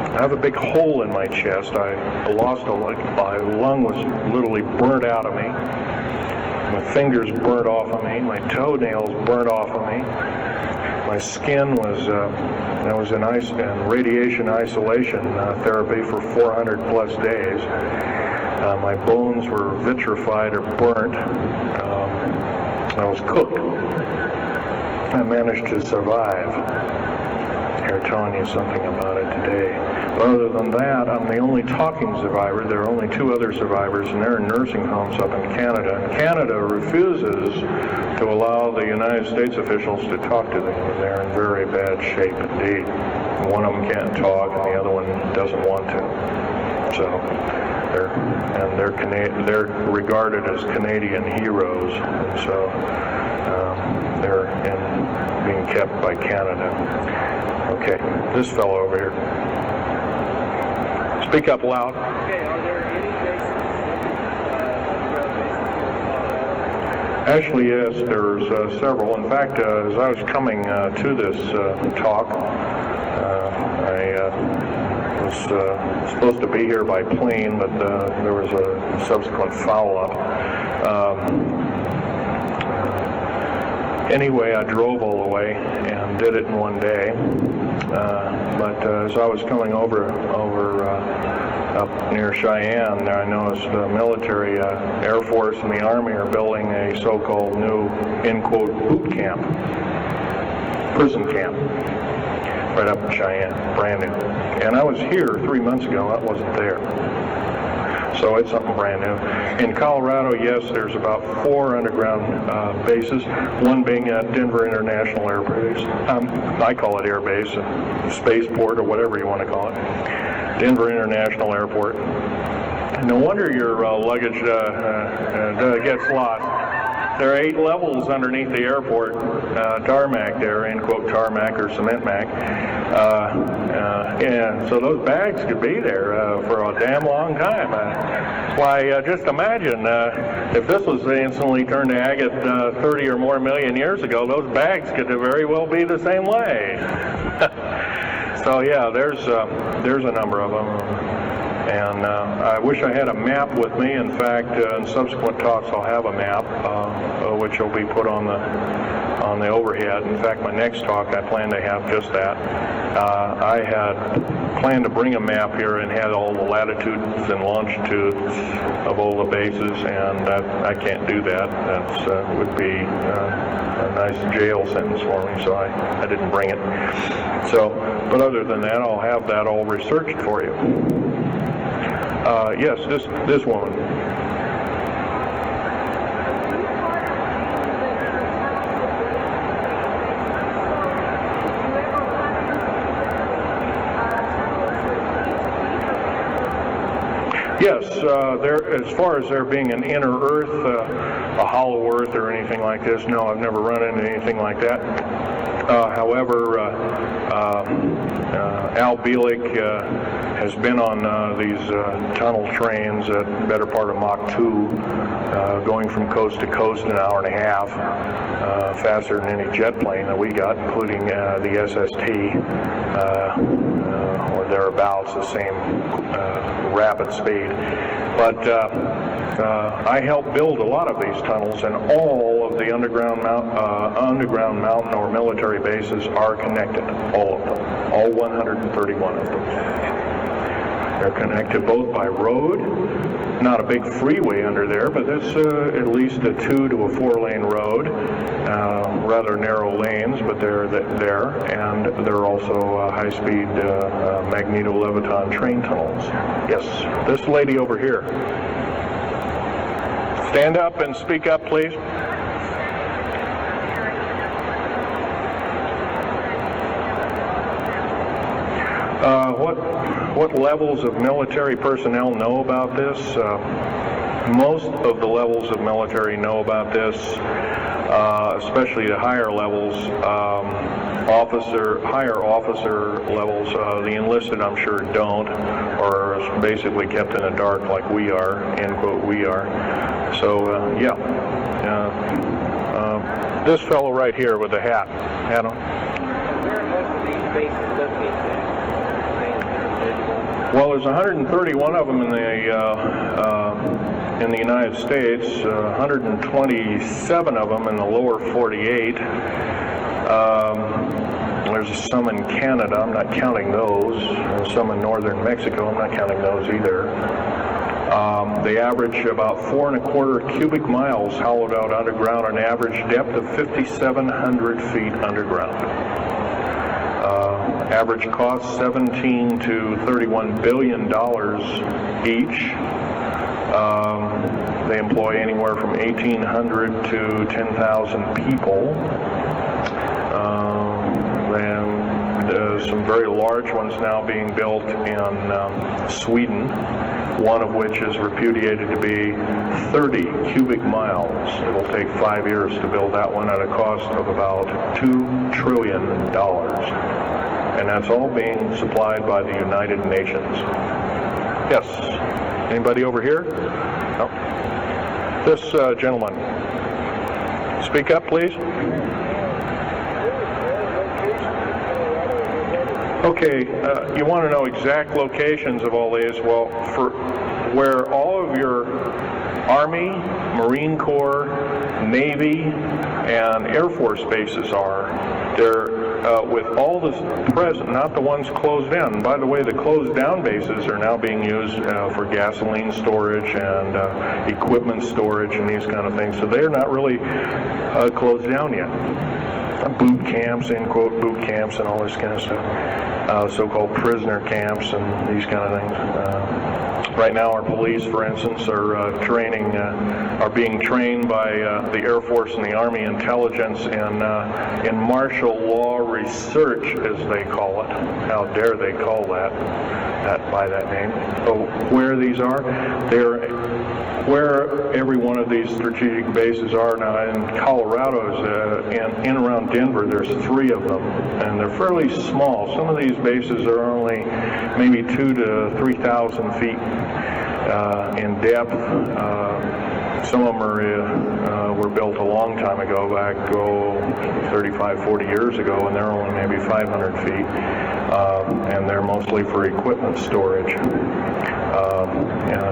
I have a big hole in my chest. I lost a lung. My lung was literally burnt out of me. My fingers burnt off of me. My toenails burnt off of me. My skin was, I was in radiation isolation therapy for 400 plus days. My bones were vitrified or burnt. I was cooked. I managed to survive. They're telling you something about it today. But other than that, I'm the only talking survivor. There are only 2 other survivors, and they're in nursing homes up in Canada. And Canada refuses to allow the United States officials to talk to them. They're in very bad shape indeed. One of them can't talk, and the other one doesn't want to. So they're regarded as Canadian heroes, and so they're being kept by Canada. Okay, this fellow over here. Speak up loud.
Okay, are there any
Actually, yes, there's several. In fact, as I was coming to this talk, I was supposed to be here by plane, but there was a subsequent foul-up. Anyway, I drove all the way and did it in one day. But as I was coming over up near Cheyenne, I noticed the military, Air Force, and the Army are building a so-called new, in quote, boot camp, prison camp, right up in Cheyenne, brand new. And I was here 3 months ago. I wasn't there. So it's something brand new. In Colorado, yes, there's about 4 underground bases, one being at Denver International Air Base. I call it Air Base, spaceport, or whatever you want to call it. Denver International Airport. No wonder your luggage gets lost. There are 8 levels underneath the airport, tarmac there, end quote, tarmac or cement mac. And so those bags could be there for a damn long time. Why, just imagine if this was instantly turned to agate 30 or more million years ago, those bags could very well be the same way. So yeah, there's a number of them. And I wish I had a map with me. In fact, in subsequent talks, I'll have a map, which will be put on the overhead. In fact, my next talk, I plan to have just that. I had planned to bring a map here and had all the latitudes and longitudes of all the bases, and I can't do that. That would be a nice jail sentence for me, so I didn't bring it. So, but other than that, I'll have that all researched for you. Yes, this woman. Yes, as far as there being an inner Earth, a hollow Earth or anything like this, no, I've never run into anything like that. However, Al Bielek has been on these tunnel trains at the better part of Mach 2, going from coast to coast in an hour and a half, faster than any jet plane that we got, including the SST, or thereabouts, the same rapid speed. But I helped build a lot of these tunnels, and all of the underground mountain or military bases are connected, all of them, all 131 of them. They're connected both by road, not a big freeway under there, but it's at least a 2 to a 4 lane road, rather narrow lanes, but they're there, and they're also high-speed magneto-leviton train tunnels. Yes, this lady over here. Stand up and speak up, please. What levels of military personnel know about this? Most of the levels of military know about this, especially the higher levels, higher officer levels. The enlisted, I'm sure, don't, or are basically kept in the dark like we are, end quote, we are. So, yeah. This fellow right here with the hat. Adam?
Where are most of these bases located?
Well, there's 131 of them in the United States, 127 of them in the lower 48. There's some in Canada, I'm not counting those, and some in northern Mexico, I'm not counting those either. They average about 4¼ cubic miles hollowed out underground, an average depth of 5,700 feet underground. Average cost $17 to $31 billion each. They employ anywhere from 1,800 to 10,000 people. And some very large ones now being built in Sweden, one of which is repudiated to be 30 cubic miles. It will take 5 years to build that one at a cost of about $2 trillion. And that's all being supplied by the United Nations. Yes. Anybody over here? No. This gentleman. Speak up, please. Okay, you want to know exact locations of all these? Well, for where all of your Army, Marine Corps, Navy, and Air Force bases are, they're with all the present, not the ones closed down. By the way, the closed down bases are now being used for gasoline storage and equipment storage and these kind of things. So they're not really closed down yet. Boot camps, end quote, boot camps and all this kind of stuff. So-called prisoner camps and these kind of things. Right now our police, for instance, are being trained by the Air Force and the Army intelligence in martial law research, as they call it. How dare they call that by that name. So where these are, where every one of these strategic bases are now in Colorado, in around Denver, there's 3 of them, and they're fairly small. Some of these bases are only maybe 2,000 to 3,000 feet in depth. Some of them were built a long time ago, back 35, 40 years ago, and they're only maybe 500 feet, and they're mostly for equipment storage.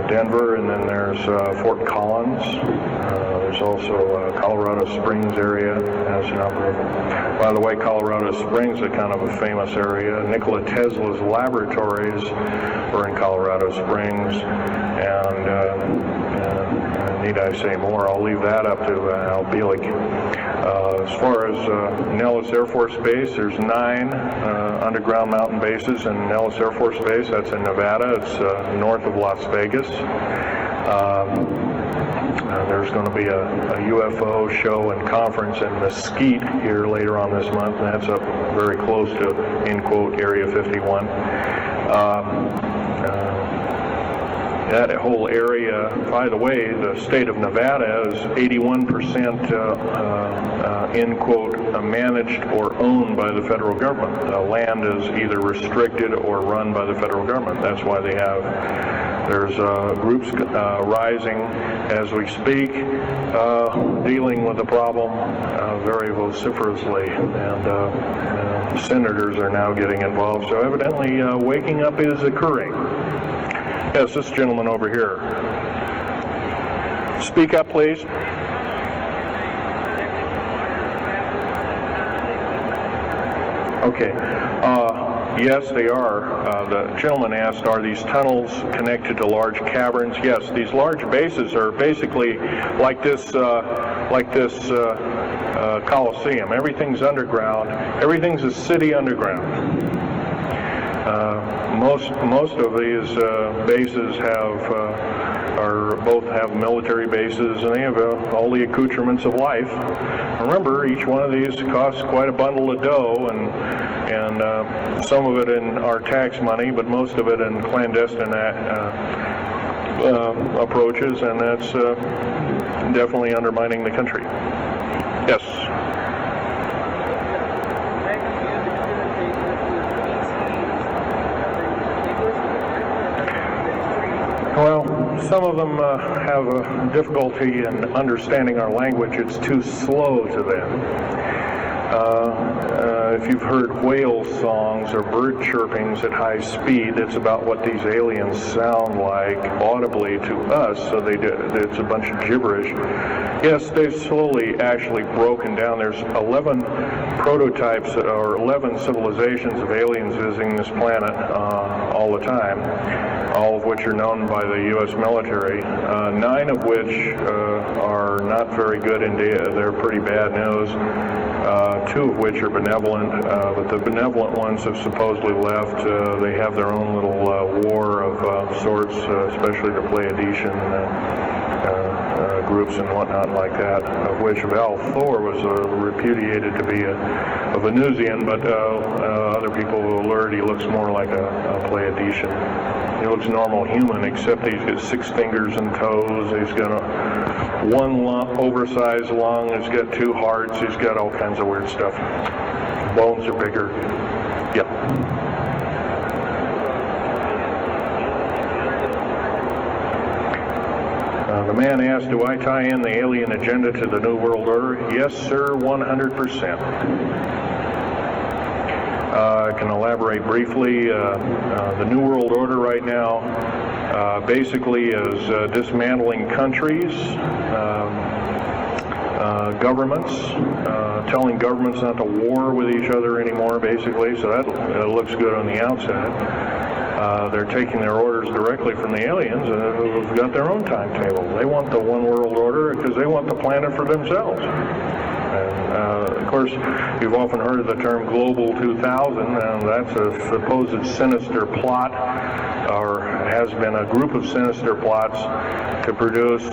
Denver, and then there's Fort Collins. There's also Colorado Springs area has a number of them. By the way, Colorado Springs is kind of a famous area. Nikola Tesla's laboratories were in Colorado Springs, and need I say more? I'll leave that up to Al Bielek. As far as Nellis Air Force Base, there's 9 underground mountain bases in Nellis Air Force Base. That's in Nevada. It's north of Las Vegas. There's going to be a UFO show and conference in Mesquite here later on this month, and that's up very close to, end quote, Area 51. That whole area, by the way, the state of Nevada is 81% end quote, managed or owned by the federal government. Land is either restricted or run by the federal government. That's why there's groups rising as we speak, dealing with the problem very vociferously, and senators are now getting involved. So evidently waking up is occurring. Yes, this gentleman over here. Speak up, please. Okay. Yes, they are. The gentleman asked, are these tunnels connected to large caverns? Yes, these large bases are basically like this Coliseum. Everything's underground. Everything's a city underground. Most of these bases both have military bases, and they have all the accoutrements of life. Remember, each one of these costs quite a bundle of dough, and some of it in our tax money, but most of it in clandestine approaches, and that's definitely undermining the country. Yes. Well, some of them have a difficulty in understanding our language. It's too slow to them. If you've heard whale songs or bird chirpings at high speed, it's about what these aliens sound like audibly to us, so it's a bunch of gibberish. Yes, they've slowly actually broken down. There's 11 prototypes or 11 civilizations of aliens visiting this planet all the time, all of which are known by the U.S. military, 9 of which are not very good indeed. They're pretty bad news. 2 of which are benevolent, but the benevolent ones have supposedly left. They have their own little war of sorts, especially the Pleiadian groups and whatnot like that, of which Val Thor was repudiated to be a Venusian, but other people will alert he looks more like a Pleiadian. He looks normal human, except he's got 6 fingers and toes. He's got one oversized lung. He's got 2 hearts. He's got all kinds of weird stuff. Bones are bigger. Yep. The man asked, do I tie in the alien agenda to the New World Order? Yes, sir, 100%. I can elaborate briefly. The New World Order right now basically is dismantling countries, governments, telling governments not to war with each other anymore, basically, so that looks good on the outside. They're taking their orders directly from the aliens who've got their own timetable. They want the one world order because they want the planet for themselves. And, of course, you've often heard of the term Global 2000, and that's a supposed sinister plot, or has been a group of sinister plots to produce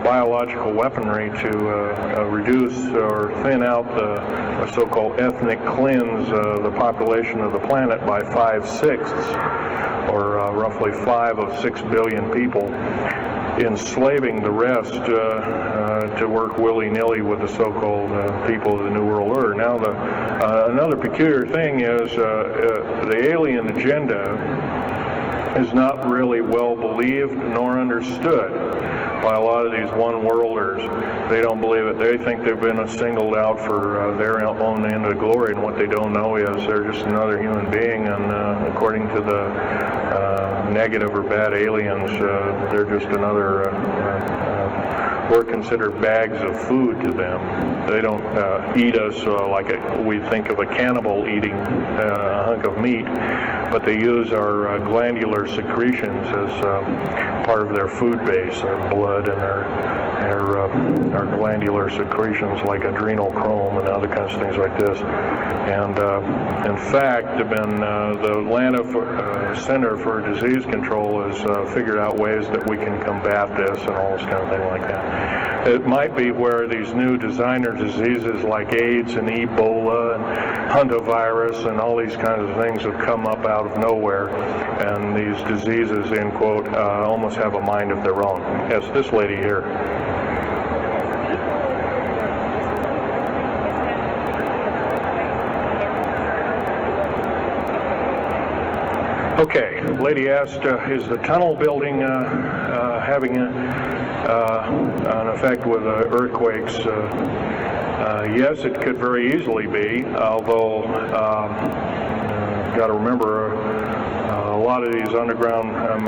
biological weaponry to reduce or thin out the so-called ethnic cleanse the population of the planet by 5/6, or roughly 5 of 6 billion people, enslaving the rest to work willy-nilly with the so-called people of the New World Order. Now, another peculiar thing is the alien agenda is not really well believed nor understood by a lot of these one-worlders. They don't believe it. They think they've been singled out for their own end of glory, and what they don't know is they're just another human being, and according to the negative or bad aliens, they're just another we're considered bags of food to them. They don't eat us like we think of a cannibal eating a hunk of meat, but they use our glandular secretions as part of their food base, their blood and our glandular secretions like adrenal chrome and other kinds of things like this. And in fact, the Atlanta Center for Disease Control has figured out ways that we can combat this and all this kind of thing like that. It might be where these new designer diseases like AIDS and Ebola and hantavirus and all these kinds of things have come up out of nowhere, and these diseases, end quote, almost have a mind of their own. Yes, this lady here. Okay, lady asked, is the tunnel building having an effect with earthquakes? Yes, it could very easily be, although got to remember a lot of these underground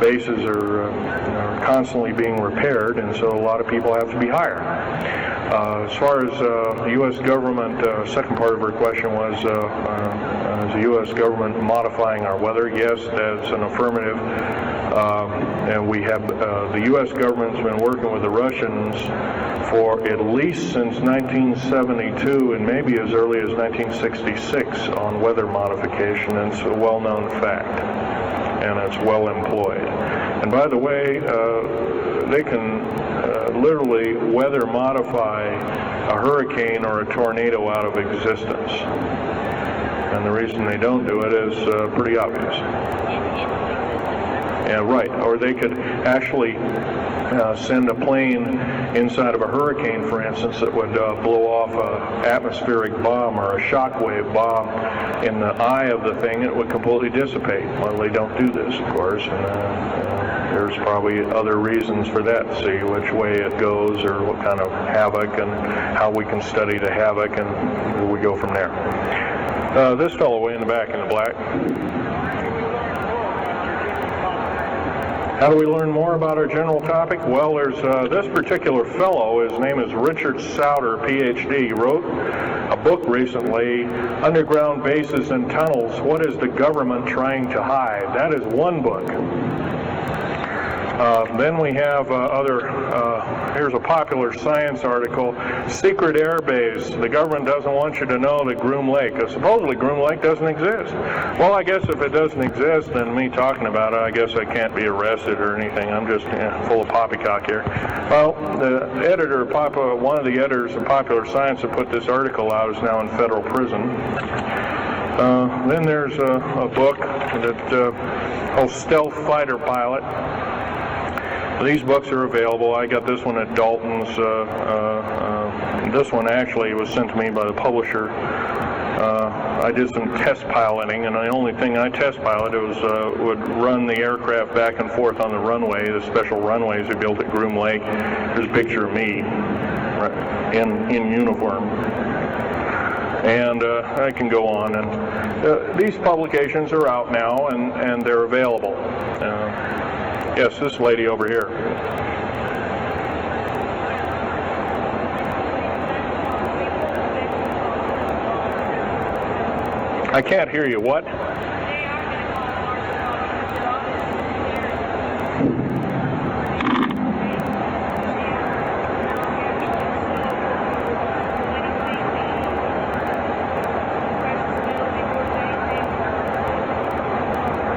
bases are constantly being repaired, and so a lot of people have to be hired. As far as the U.S. government, second part of her question was, is the U.S. government modifying our weather? Yes, that's an affirmative. And we have, the U.S. government's been working with the Russians for at least since 1972 and maybe as early as 1966 on weather modification, and it's a well-known fact, and it's well employed. And by the way, they can literally weather modify a hurricane or a tornado out of existence. And the reason they don't do it is pretty obvious. Yeah, right. Or they could actually send a plane inside of a hurricane, for instance, that would blow off an atmospheric bomb or a shockwave bomb in the eye of the thing, and it would completely dissipate. Well, they don't do this, of course, and there's probably other reasons for that. See which way it goes, or what kind of havoc, and how we can study the havoc, and we go from there. This fellow way in the back in the black. How do we learn more about our general topic? Well, there's this particular fellow, his name is Richard Souter, PhD. He wrote a book recently, Underground Bases and Tunnels, What is the Government Trying to Hide? That is one book. Then we have here's a popular science article, Secret Air Base. The government doesn't want you to know that Groom Lake, supposedly Groom Lake doesn't exist. Well, I guess if it doesn't exist, then me talking about it, I guess I can't be arrested or anything. I'm just full of poppycock here. Well, the editor, one of the editors of Popular Science that put this article out is now in federal prison. Then there's a book that called Stealth Fighter Pilot. These books are available. I got this one at Dalton's. This one actually was sent to me by the publisher I did some test piloting, and the only thing I test piloted was would run the aircraft back and forth on the runway, the special runways we built at Groom Lake. There's a picture of me in uniform. And I can go on. And these publications are out now, and they're available. Yes, this lady over here. I can't hear you. What?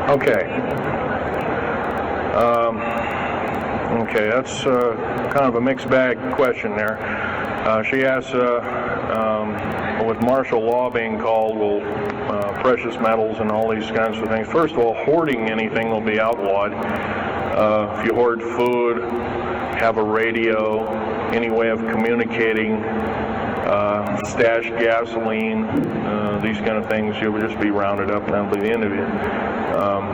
Okay. Okay, that's kind of a mixed bag question there. She asks, with martial law being called, will precious metals and all these kinds of things. First of all, hoarding anything will be outlawed. If you hoard food, have a radio, any way of communicating, stash gasoline, these kind of things, you'll just be rounded up and that'll be the end of it.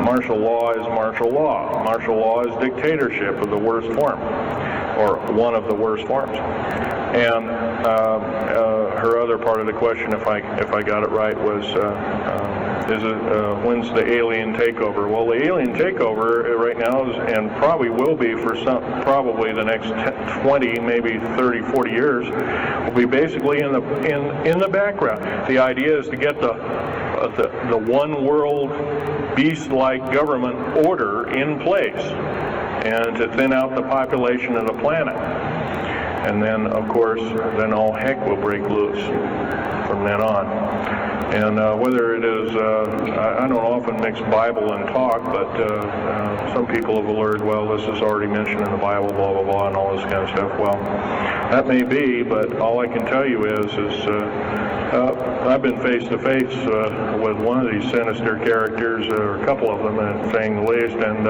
Martial law is martial law. Martial law is dictatorship of the worst form, or one of the worst forms. And her other part of the question, if I got it right, was when's the alien takeover? Well, the alien takeover right now is, and probably will be for probably the next 20, maybe 30, 40 years, will be basically in the background. The idea is to get the one world beast-like government order in place, and to thin out the population of the planet. And then, of course, then all heck will break loose from then on. And whether it is, I don't often mix Bible and talk, but some people have alerted, well, this is already mentioned in the Bible, blah, blah, blah, and all this kind of stuff. Well, that may be, but all I can tell you is I've been face-to-face with one of these sinister characters, or a couple of them, saying the least, and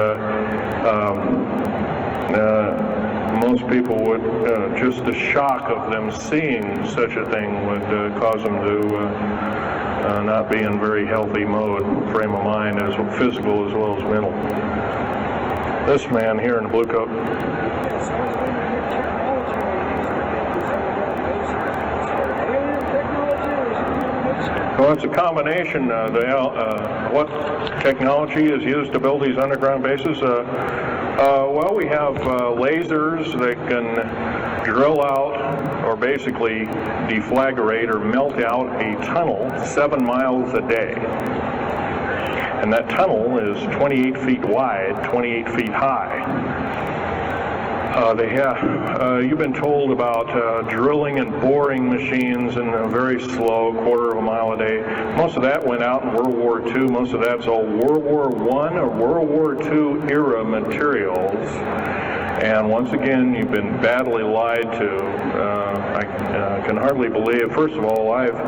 most people would, just the shock of them seeing such a thing would cause them to not be in very healthy frame of mind, as physical as well as mental. This man here in the blue coat. Well, it's a combination. What technology is used to build these underground bases? Well, we have lasers that can drill out, or basically deflagrate or melt out a tunnel 7 miles a day. And that tunnel is 28 feet wide, 28 feet high. You've been told about drilling and boring machines in a very slow, quarter of a mile a day. Most of that went out in World War II. Most of that's all World War I or World War II era materials. And once again, you've been badly lied to. I can hardly believe. First of all, I've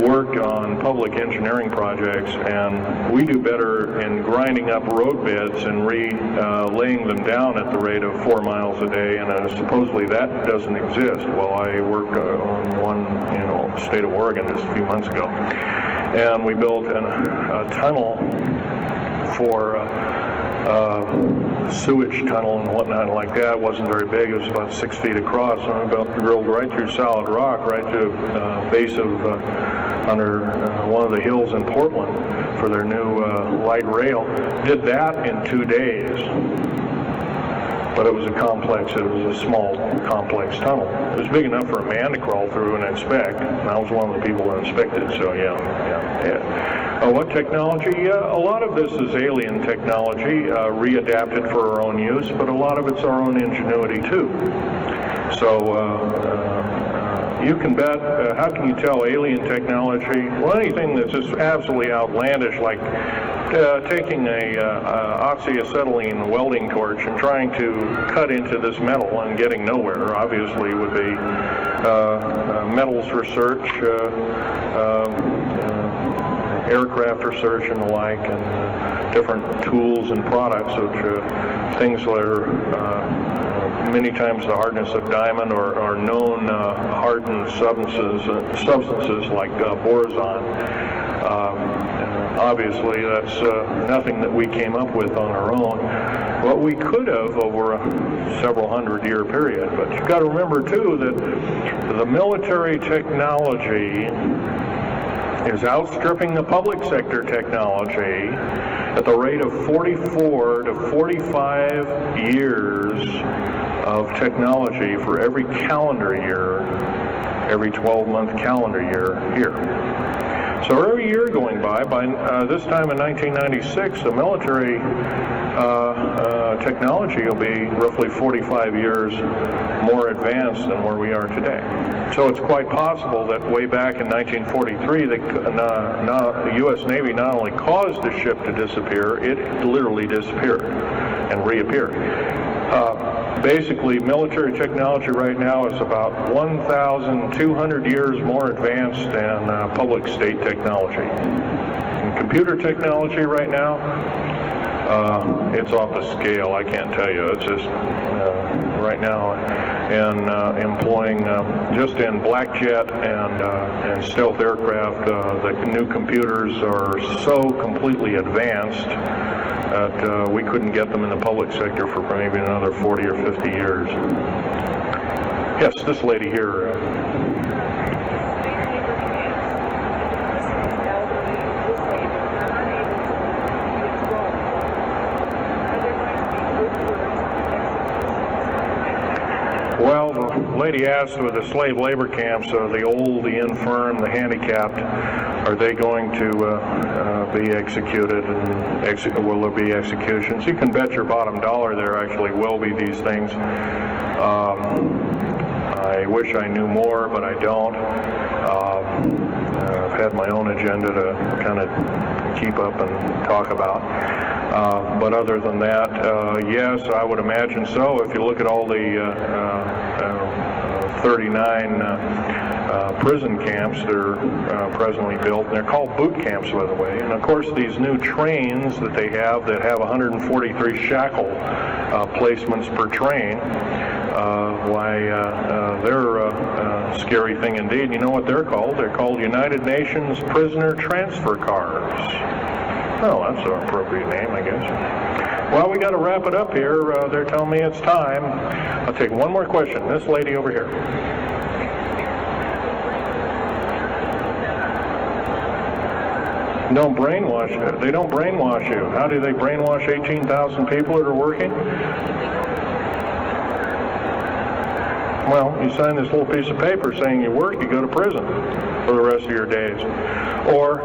worked on public engineering projects, and we do better in grinding up road beds and laying them down at the rate of 4 miles a day, and supposedly that doesn't exist. Well, I worked on one, in the state of Oregon just a few months ago, and we built a tunnel for sewage tunnel and whatnot like that. It wasn't very big. It was about 6 feet across, and I drilled right through solid rock, right to base of under one of the hills in Portland for their new light rail. Did that in 2 days. But it was a small, complex tunnel. It was big enough for a man to crawl through and inspect, and I was one of the people that inspected, so yeah. What technology? A lot of this is alien technology, readapted for our own use, but a lot of it's our own ingenuity too. So you can bet, how can you tell alien technology? Well, anything that's just absolutely outlandish, like taking a oxyacetylene welding torch and trying to cut into this metal and getting nowhere, obviously, would be metals research, aircraft research and the like, and different tools and products, which things that are many times the hardness of diamond or known hardened substances like boron. Obviously, that's nothing that we came up with on our own. What we could have over a several hundred-year period. But you've got to remember, too, that the military technology is outstripping the public sector technology at the rate of 44 to 45 years of technology for every calendar year, every 12-month calendar year here. So every year going by this time in 1996, the military technology will be roughly 45 years more advanced than where we are today. So it's quite possible that way back in 1943, the U.S. Navy not only caused the ship to disappear, it literally disappeared and reappeared. Basically, military technology right now is about 1,200 years more advanced than public state technology. And computer technology right now, it's off the scale. I can't tell you. It's just right now, and employing just in black jet and stealth aircraft, the new computers are so completely advanced that we couldn't get them in the public sector for maybe another 40 or 50 years. Yes, this lady here. Well, the lady asked with the slave labor camps, the old, the infirm, the handicapped, are they going to be executed, and will there be executions? You can bet your bottom dollar there actually will be these things. I wish I knew more, but I don't. I've had my own agenda to kind of keep up and talk about. But other than that, yes, I would imagine so. If you look at all the 39 prison camps that are presently built, and they're called boot camps, by the way. And of course, these new trains that they have that have 143 shackle placements per train, they're a scary thing indeed. You know what they're called? They're called United Nations Prisoner Transfer Cars. Oh, that's an appropriate name, I guess. Well, we got to wrap it up here. They're telling me it's time. I'll take one more question. This lady over here. Don't brainwash you. They don't brainwash you. How do they brainwash 18,000 people that are working? Well, you sign this little piece of paper saying you work, you go to prison for the rest of your days. Or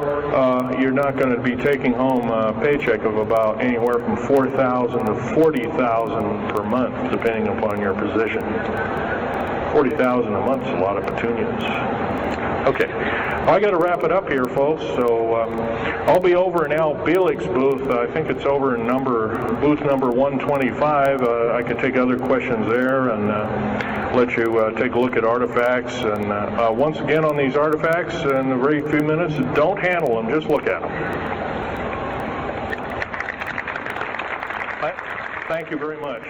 you're not going to be taking home a paycheck of about anywhere from $4,000 to $40,000 per month, depending upon your position. $40,000 a month is a lot of petunias. Okay, I got to wrap it up here, folks. So I'll be over in Al Bielig's booth. I think it's over in booth number 125. I can take other questions there and let you take a look at artifacts. And once again, on these artifacts, in a very few minutes, don't handle them, just look at them. Thank you very much.